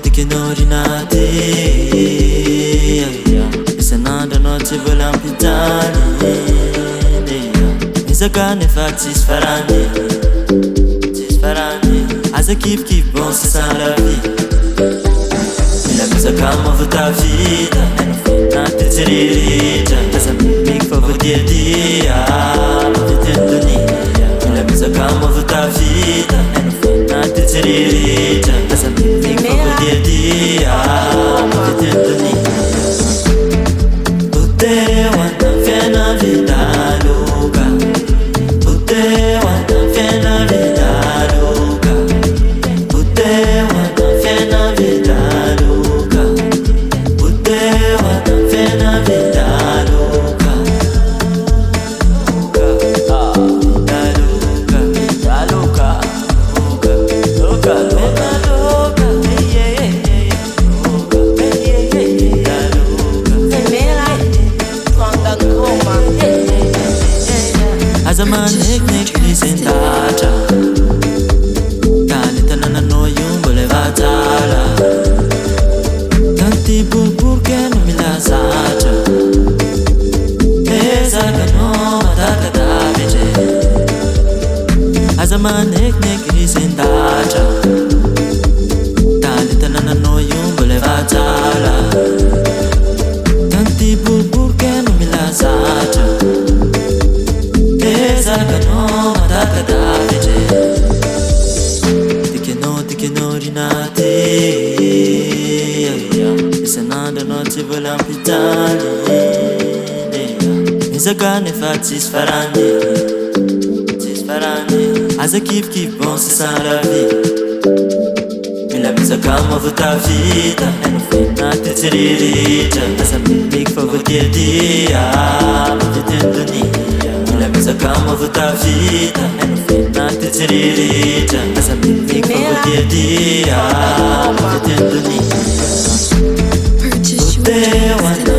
Tikeno rinate isan'andro anao tsy vola ampitany misaka nefa tsisy farany aza kifikivy bon c'est ça la vie mila misaka mahavita vida na tetsiriritra aza mimiky fa voadiadia mavitendoni mila misaka mahavita vida na tetsiriritra aza mimiky fa voadiadia mavitendoni uteo anta fiena vida loca uteo anta fiena vida loca uteo anta fiena vida loca uteo anta fiena vida loca Nek nisendatra Tani tanananao io mbola efa-tsara Tanty boribory no mila zatra Ezakanao matakatavitra Aza manekneky nisendatra Tani tanananao io mbola efa-tsara Tanty boribory no mila zatra Ezakanao matakatavitra Tikeno rinate isan'andro anao tsy vola ampitany misaka nefa tsisy farany aza kifikivy bon c'est ça la vie mila misaka mahavita vida na tetsiriritra aza mimiky fa voadiadia mavitendoni mila misaka mahavita vida na tetsiriritra aza mimiky fa voadiadia mavitendoni uteo anta